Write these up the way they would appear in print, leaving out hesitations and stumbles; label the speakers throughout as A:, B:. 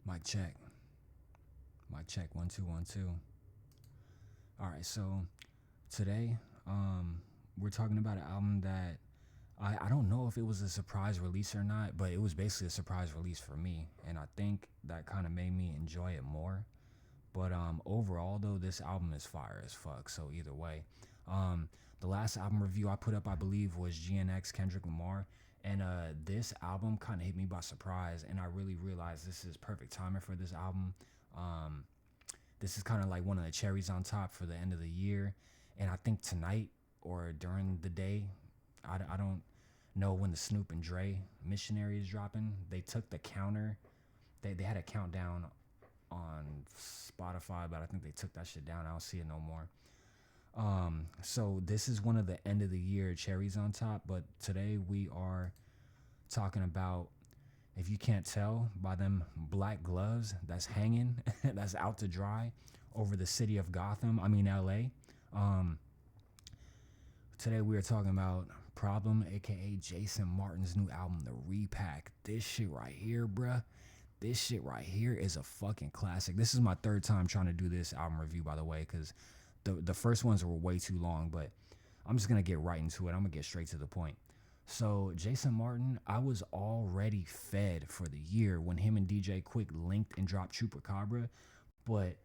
A: Mic check. Mic check. 1 2 1 2. All right, so today we're talking about an album that I don't know if it was a surprise release or not, but it was basically a surprise release for me, and I think that kind of made me enjoy it more. But overall, though, this album is fire as fuck. So either way, the last album review I put up, I believe, was GNX Kendrick Lamar, and this album kind of hit me by surprise, and I really realized this is perfect timing for this album. This is kind of like one of the cherries on top for the end of the year, and I think tonight or during the day, I don't know when the Snoop and Dre Missionary is dropping. They took the counter. They had a countdown on Spotify, but I think they took that shit down. I don't see it no more. So this is one of the end of the year cherries on top, but today we are talking about, if you can't tell by them black gloves that's hanging, that's out to dry over the city of Gotham, LA. Today we are talking about Problem, aka Jason Martin's new album, The Repack. This shit right here, bruh. This shit right here is a fucking classic. This is my third time trying to do this album review, by the way, because the first ones were way too long, but I'm just going to get right into it. I'm going to get straight to the point. So Jason Martin, I was already fed for the year when him and DJ Quick linked and dropped Chupacabra, but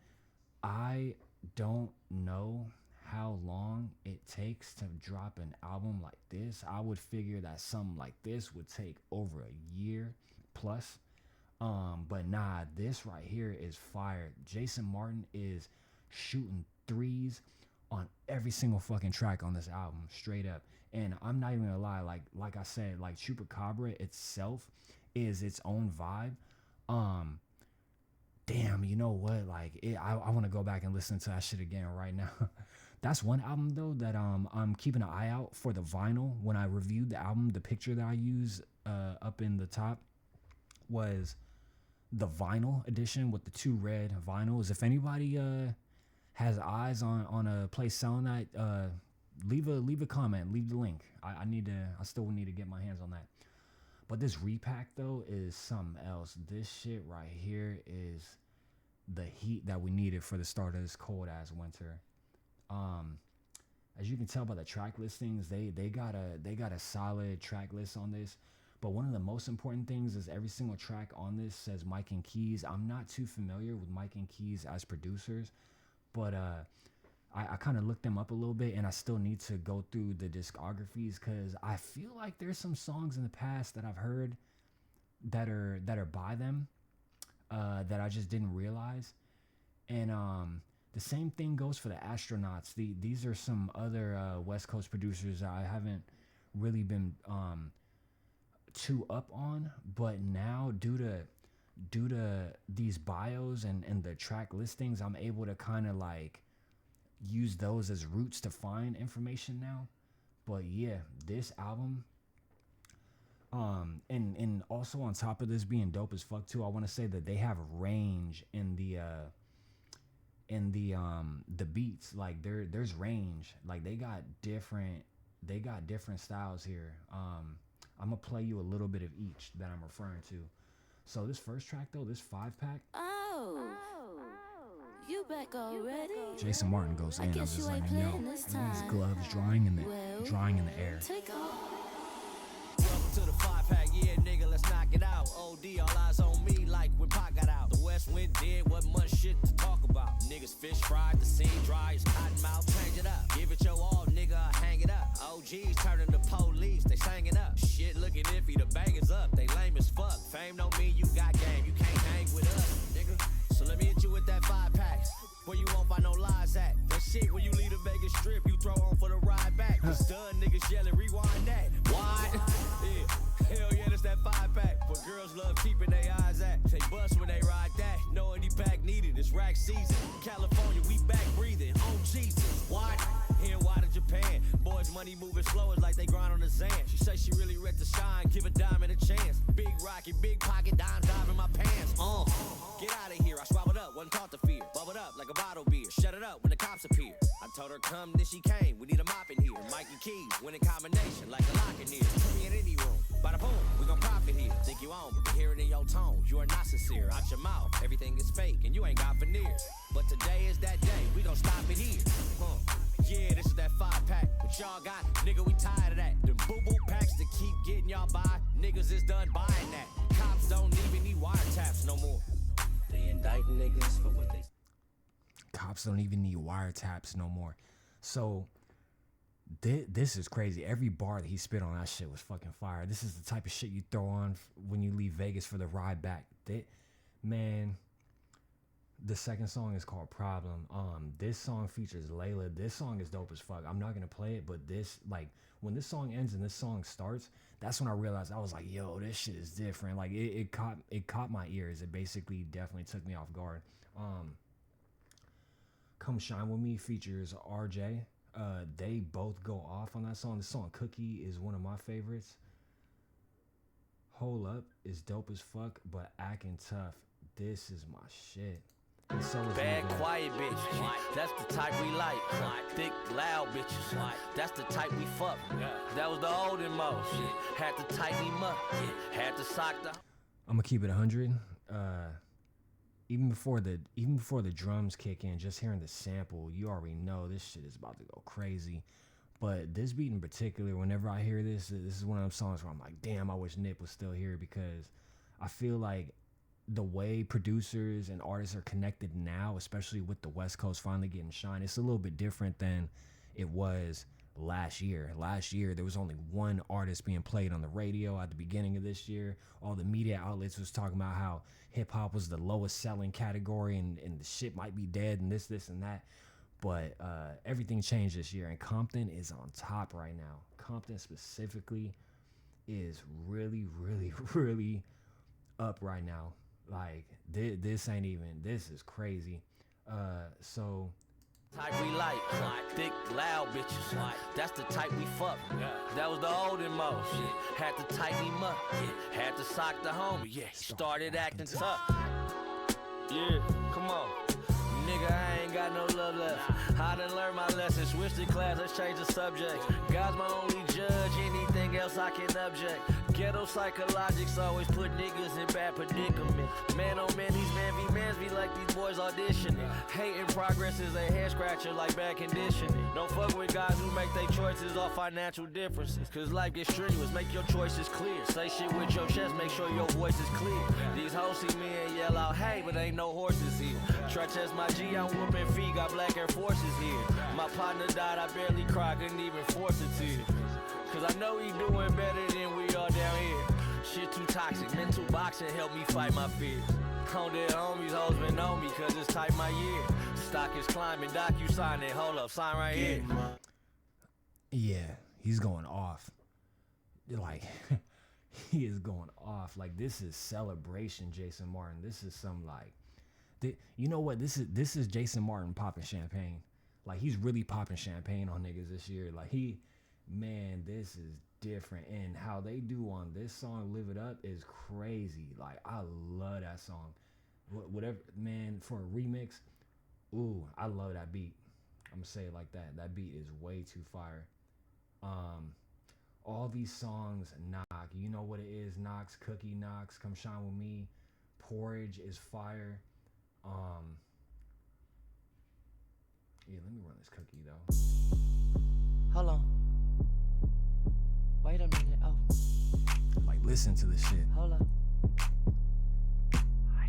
A: I don't know how long it takes to drop an album like this. I would figure that something like this would take over a year plus. But nah, this right here is fire. Jason Martin is shooting threes on every single fucking track on this album, straight up. And I'm not even gonna lie, like I said, like Chupacabra itself is its own vibe. Damn, you know what? I want to go back and listen to that shit again right now. That's one album though that I'm keeping an eye out for the vinyl. When I reviewed the album, the picture that I used up in the top was the vinyl edition with the 2 red vinyls. If anybody has eyes on a place selling that, leave a comment, leave the link. I still need to get my hands on that. But this Repack though is something else. This shit right here is the heat that we needed for the start of this cold ass winter. As you can tell by the track listings, they got a solid track list on this. But one of the most important things is every single track on this says Mike and Keys. I'm not too familiar with Mike and Keys as producers, but I kind of looked them up a little bit, and I still need to go through the discographies because I feel like there's some songs in the past that I've heard that are by them that I just didn't realize. And the same thing goes for the Astronauts. These are some other West Coast producers that I haven't really been too up on, but now due to these bios and the track listings, I'm able to kind of like use those as roots to find information now. But yeah, this album, and also on top of this being dope as fuck too, I want to say that they have range in the beats. Like there's range. Like they got different styles here. I'm gonna play you a little bit of each that I'm referring to. So this first track though, this 5-pack.
B: Oh, you back already?
A: Jason Martin goes in. I'm just like, yo, these gloves drying in the air.
B: Take off.
C: Welcome to the 5-pack, yeah, nigga, let's knock it out. OD, all eyes on me like when Pac got out. The West went dead, wasn't much shit to talk about. Niggas fish fried, the scene dry, it's cotton mouth, change it up. Give it your all, nigga, hang it up. OGs turning to police, they sang it up. Shit looking iffy, the bag is up, they lame as fuck. Fame don't mean you got game, you can't hang with us, nigga. So let me hit you with that 5-pack. Where you won't find no lies at. That shit when you leave the Vegas strip, you throw on for the ride back. The stud niggas yelling, rewind that. Why? Yeah, hell yeah, that's that 5-pack. But girls love keeping their eyes at. They bust when they ride that. No any pack needed, it's rack season. California, we back breathing. On Jesus. Why? Here, why to Japan? Boys, money moving slow, it's like they grind on the sand. She say she really ready to shine, give a diamond a chance. Big rocket, big pocket, dimes dive in my pants. Get out of here, I swallowed up, wasn't taught to fear. Bubbled up like a bottle beer, shut it up when the cops appear. I told her come, then she came, we need a mop in here. Mike and Keys, winning combination like a lock in here. Put me in any room, bada boom, we gon' profit here. Think you on, but to hear it in your tone, you are not sincere. Out your mouth, everything is fake, and you ain't got veneers. But today is that day, we gon' stop it here. Yeah, this is that 5-pack. What y'all got? Nigga, we tired of that. Them boo-boo packs to keep getting y'all by. Niggas is done buying that. Cops don't even need wiretaps no more. They indicting niggas for what they...
A: Cops don't even need wiretaps no more. So this is crazy. Every bar that he spit on, that shit was fucking fire. This is the type of shit you throw on when you leave Vegas for the ride back. Man, the second song is called Problem. This song features Layla. This song is dope as fuck. I'm not gonna play it, but this, like, when this song ends and this song starts, that's when I realized, I was like, yo, this shit is different. Like, it caught my ears. It basically definitely took me off guard. Come Shine With Me features RJ. They both go off on that song. The song Cookie is one of my favorites. Hold Up is dope as fuck, but Acting Tough, this is my shit. And so is
C: Bad,
A: Nigga.
C: quiet bitches. That's the type we like. Thick, loud bitches. That's the type we fuck. That was the old and most. Had to tighten him up. Had to sock the...
A: I'm gonna keep it 100. Even before the drums kick in, just hearing the sample, you already know this shit is about to go crazy. But this beat in particular, whenever I hear this is one of those songs where I'm like, damn, I wish Nip was still here, because I feel like the way producers and artists are connected now, especially with the West Coast finally getting shine, it's a little bit different than it was last year. Last year, there was only one artist being played on the radio at the beginning of this year. All the media outlets was talking about how hip-hop was the lowest selling category and the shit might be dead and this and that. But everything changed this year, and Compton is on top right now. Compton specifically is really, really, really up right now. Like, this is crazy. So...
C: Type we like. Thick, loud bitches. That's the type we fuck. That was the old and most. Had to tighten him up. Had to sock the homie. Yeah, started acting tough. Yeah, come on. Nigga, I ain't got no love left. I done learned my lesson. Switch the class, let's change the subject. God's my only judge. Anything else I can object. Ghetto psychologics always put niggas in bad predicament. Man on man, these man v mans be like these boys auditioning. Hating progress is a head scratcher like bad conditioning. Don't fuck with guys who make their choices off financial differences. Cause life gets strenuous, make your choices clear. Say shit with your chest, make sure your voice is clear. These hoes see me and yell out, hey, but ain't no horses here. Trutch as my G, I'm whooping feet, got black Air Forces here. My partner died, I barely cried, couldn't even force a tear. Cause I know he doing better than we are down here. Shit too toxic, mental boxing help me fight my fears. On their homies, hoes been on me cause it's tight my year. Stock is climbing, doc you sign it, hold up, sign right here.
A: Yeah, he's going off. Like, he is going off. Like, this is celebration, Jason Martin. This is some, like, you know what? This is Jason Martin popping champagne. Like, he's really popping champagne on niggas this year. Like, man, this is different. And how they do on this song, Live It Up, is crazy. Like, I love that song. Whatever, man, for a remix, ooh, I love that beat. I'm gonna say it like that. That beat is way too fire. All these songs knock. You know what it is, Knox, Cookie knocks, Come Shine With Me, Porridge is fire. Yeah, let me run this Cookie though.
D: Hold on. Wait a minute. Oh.
A: Like, listen to this shit.
D: Hold up.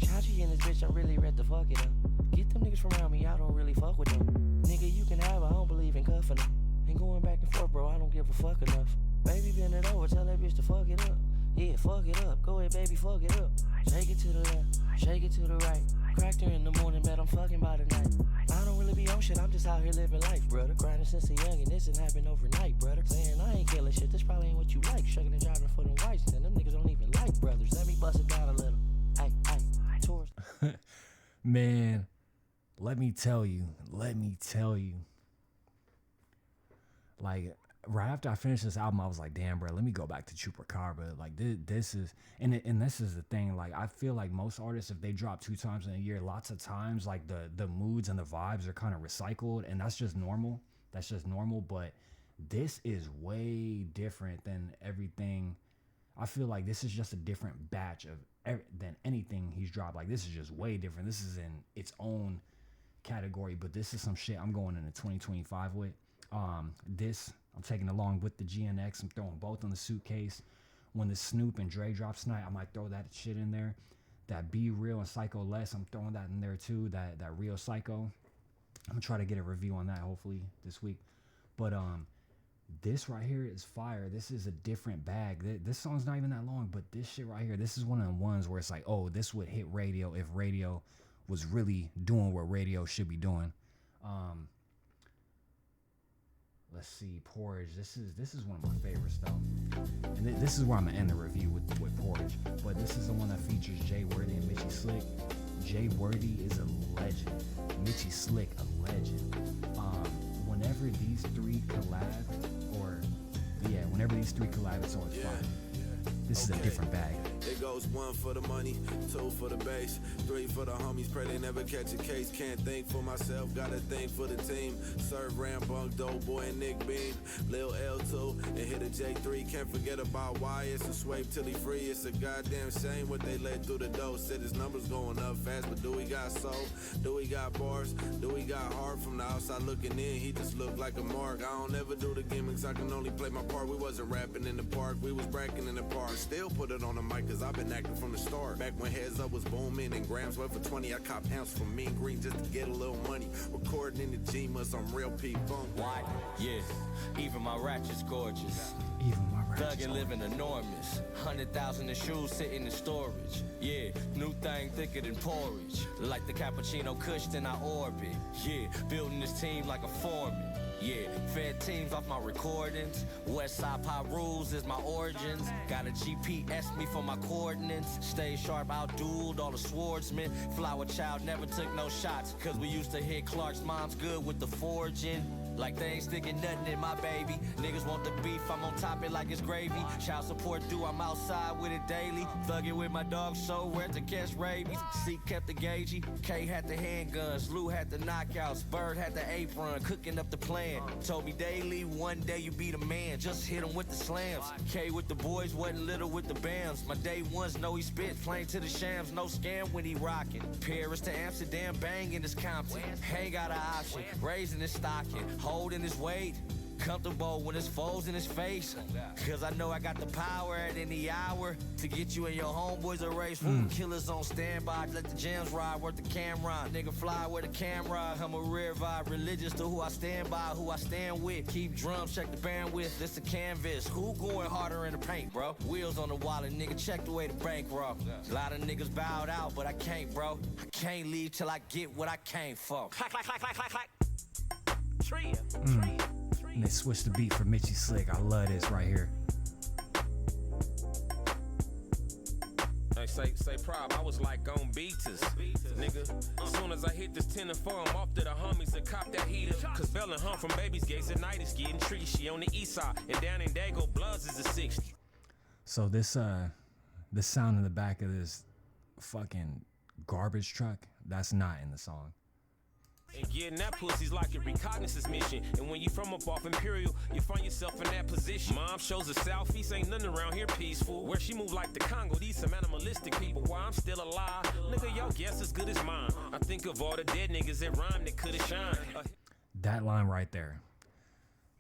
D: Chachi and this bitch, I'm really ready to fuck it up. Get them niggas from around me, I don't really fuck with them. Nigga, you can have her, I don't believe in cuffing them. Ain't going back and forth, bro, I don't give a fuck enough. Baby, bend it over, tell that bitch to fuck it up. Yeah, fuck it up, go ahead, baby, fuck it up. Shake it to the left, shake it to the right. Cracked her in the morning, bet I'm fucking by the night. I don't really be on shit, I'm just out here living life, brother. Grinding since a young and this ain't happened overnight, brother. Saying I ain't killing shit, this probably ain't what you like. Shucking and driving for them whites, and them niggas don't even like brothers. Let me bust it down a little. Ay, tourist.
A: Man, let me tell you. Like, right after I finished this album, I was like, damn, bro, let me go back to Chupacabra. Like, this is, and this is the thing. Like, I feel like most artists, if they drop 2 times in a year, lots of times, like, the moods and the vibes are kind of recycled, and that's just normal. But this is way different than everything I feel like this is just a different batch of than anything he's dropped. Like, this is just way different. This is in its own category, but this is some shit I'm going into 2025 with. This I'm taking along with the GNX. I'm throwing both on the suitcase. When the Snoop and Dre drops tonight, I might throw that shit in there. That Be Real and Psycho Less, I'm throwing that in there too. That Real Psycho. I'm gonna try to get a review on that hopefully this week. But this right here is fire. This is a different bag. This song's not even that long, but this shit right here, this is one of the ones where it's like, oh, this would hit radio if radio was really doing what radio should be doing. Let's see, Porridge. This is one of my favorites though, and this is where I'm gonna end the review with Porridge. But this is the one that features Jay Worthy and Mitchie Slick. Jay Worthy is a legend. Mitchie Slick, a legend. Whenever these three collab, it's always fire. This is a different bag.
E: It goes 1 for the money, 2 for the base, 3 for the homies. Pray they never catch a case. Can't think for myself, gotta think for the team. Serve Ram Bunk, Doughboy, and Nick Bean. Lil L2 and hit a J3. Can't forget about Wyatt and Swape till he free. It's a goddamn shame what they let through the door. Said his numbers going up fast, but do we got soul? Do we got bars? Do we got heart? From the outside looking in, he just looked like a mark. I don't ever do the gimmicks, I can only play my part. We wasn't rapping in the park, we was bracking in the park. Still put it on the mic, cause I've been acting from the start. Back when Heads Up was booming and grams went for 20, I cop ounce from Mean Green just to get a little money. Recording in the G-Mus, I'm real P-Funk.
C: Why? Yeah, even my ratchet's gorgeous.
A: Even my ratchet's
C: Thuggin' living enormous. 100,000 in shoes sitting in storage. Yeah, new thing thicker than porridge. Like the cappuccino Kush in our orbit. Yeah, building this team like a foreman. Yeah, fed teams off my recordings. Westside Pop Rules is my origins. Got a GPS me for my coordinates. Stay sharp, outdueled all the swordsmen. Flower Child never took no shots, cause we used to hit Clark's mom's good with the forging. Like they ain't sticking nothing in my baby. Niggas want the beef, I'm on top it like it's gravy. Child support due, I'm outside with it daily. Thugging with my dog, so where to catch rabies. C kept the gagey, K had the handguns, Lou had the knockouts, Bird had the apron, cooking up the plan. Told me daily, one day you be the man, just hit him with the slams. K with the boys, wasn't little with the bands. My day ones know he spit, plain to the shams, no scam when he rockin'. Paris to Amsterdam, banging his Compton. Ain't got an option, raising his stocking. Holding his weight, comfortable when his foes in his face. Cause I know I got the power at any hour to get you and your homeboys a race. Killers on standby, let the jams ride, worth the camera. Nigga fly with the camera, I'm a rear vibe. Religious to who I stand by, who I stand with. Keep drums, check the bandwidth, this a canvas. Who going harder in the paint, bro? Wheels on the wallet, nigga, check the way the bank roll. A lot of niggas bowed out, but I can't, bro. I can't leave till I get what I came for. Clack, clack, clack, clack, clack, clack.
A: And they switched the beat for Mitchie Slick. I love this right here.
F: Hey, say prob, I was like on beaters, nigga. As soon as I hit this 10 and 4, I'm off to the homies and cop that heater. Cause Bella Hunt from Baby's Gates at night is getting treated. She on the east side, and down in Dago, Bloods is a 60.
A: So this sound in the back of this fucking garbage truck, that's not in the song.
F: And getting that pussy's like a reconnaissance mission. And when you from up off Imperial, you find yourself in that position. Mom shows the southeast, ain't nothing around here peaceful. Where she move like the Congo, these some animalistic people. Why I'm still alive, nigga, your guess as good as mine. I think of all the dead niggas that rhyme that could've shined.
A: That line right there,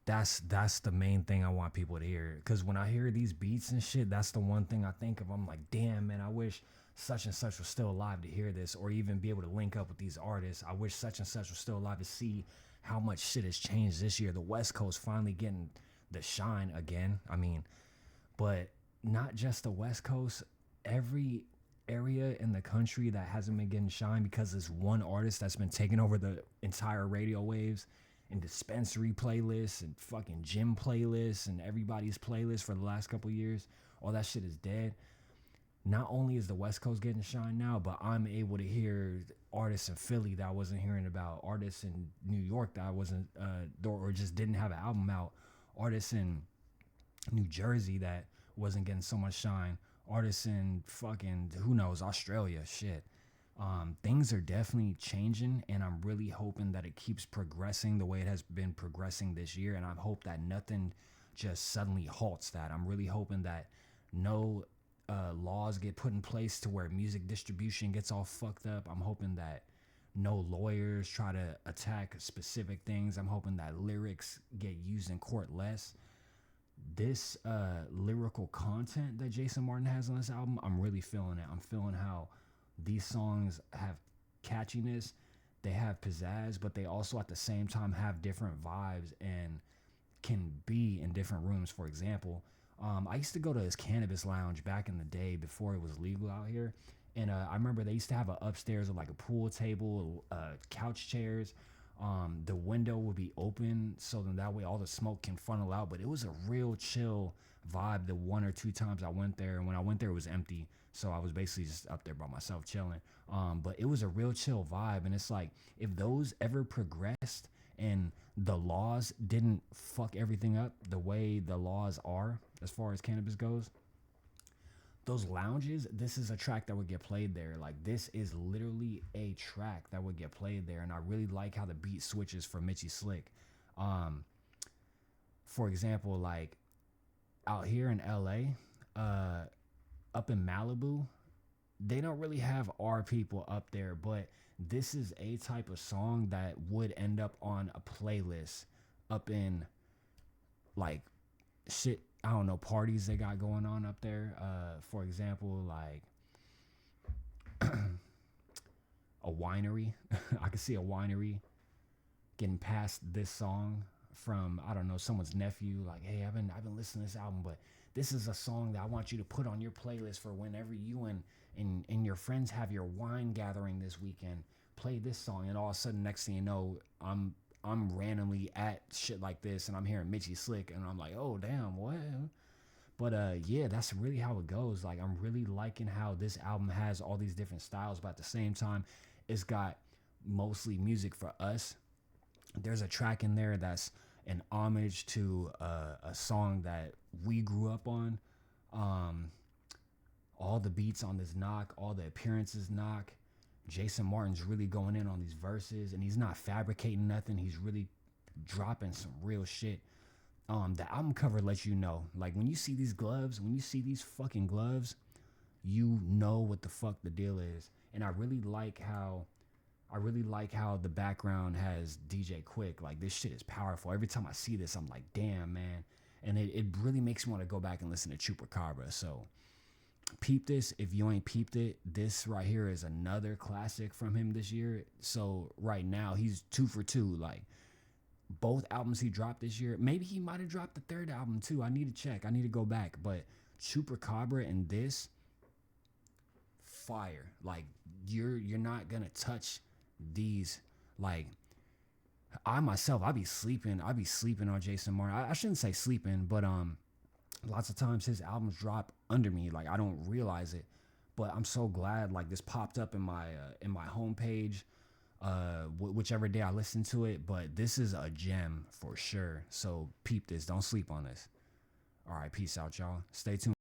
A: that's the main thing I want people to hear. Cause when I hear these beats and shit, that's the one thing I think of. I'm like, damn, man, I wish such and such was still alive to hear this, or even be able to link up with these artists. I wish such and such was still alive to see how much shit has changed this year. The West Coast finally getting the shine again. I mean, but not just the West Coast, every area in the country that hasn't been getting shine because there's one artist that's been taking over the entire radio waves and dispensary playlists and fucking gym playlists and everybody's playlist for the last couple years. All that shit is dead. Not only is the West Coast getting shine now, but I'm able to hear artists in Philly that I wasn't hearing about, artists in New York that I wasn't, or just didn't have an album out, artists in New Jersey that wasn't getting so much shine, artists in fucking, who knows, Australia, shit. Things are definitely changing, and I'm really hoping that it keeps progressing the way it has been progressing this year, and I hope that nothing just suddenly halts that. I'm really hoping that no laws get put in place to where music distribution gets all fucked up. I'm hoping that no lawyers try to attack specific things. I'm hoping that lyrics get used in court less. This lyrical content that Jason Martin has on this album, I'm really feeling it. I'm feeling how these songs have catchiness, they have pizzazz, but they also at the same time have different vibes and can be in different rooms. For example, I used to go to this cannabis lounge back in the day before it was legal out here. And I remember they used to have an upstairs with like a pool table, couch chairs. The window would be open so then that way all the smoke can funnel out. But it was a real chill vibe the 1 or 2 times I went there. And when I went there, it was empty. So I was basically just up there by myself chilling. But it was a real chill vibe. And it's like, if those ever progressed and the laws didn't fuck everything up the way the laws are as far as cannabis goes, those lounges, this is a track that would get played there. Like, this is literally a track that would get played there. And I really like how the beat switches for Mitchy Slick. For example, like out here in LA, up in Malibu, they don't really have our people up there, but this is a type of song that would end up on a playlist up in like shit, I don't know, parties they got going on up there. For example, like a winery. I could see a winery getting past this song from, I don't know, someone's nephew. Like, hey, I've been listening to this album, but this is a song that I want you to put on your playlist for whenever you and your friends have your wine gathering this weekend. Play this song, and all of a sudden, next thing you know, I'm randomly at shit like this, and I'm hearing Mitchy Slick, and I'm like, oh damn, what? But yeah, that's really how it goes. Like, I'm really liking how this album has all these different styles, but at the same time, it's got mostly music for us. There's a track in there that's an homage to a song that we grew up on. All the beats on this knock, all the appearances knock. Jason Martin's really going in on these verses, and he's not fabricating nothing. He's really dropping some real shit. The album cover lets you know. Like, when you see these gloves, when you see these fucking gloves, you know what the fuck the deal is. And I really like how the background has DJ Quick. Like, this shit is powerful. Every time I see this, I'm like, damn, man. And it really makes me want to go back and listen to Chupacabra. So peep this. If you ain't peeped it, this right here is another classic from him this year. So right now, he's 2 for 2. Like, both albums he dropped this year. Maybe he might have dropped the third album too. I need to check. I need to go back. But Chupacabra and this, fire. Like, you're not gonna touch these. Like, I myself, I be sleeping on Jason Martin. I shouldn't say sleeping, but lots of times his albums drop under me. Like, I don't realize it. But I'm so glad like this popped up in my homepage. Whichever day I listen to it, but this is a gem for sure. So peep this. Don't sleep on this. All right, peace out, y'all. Stay tuned.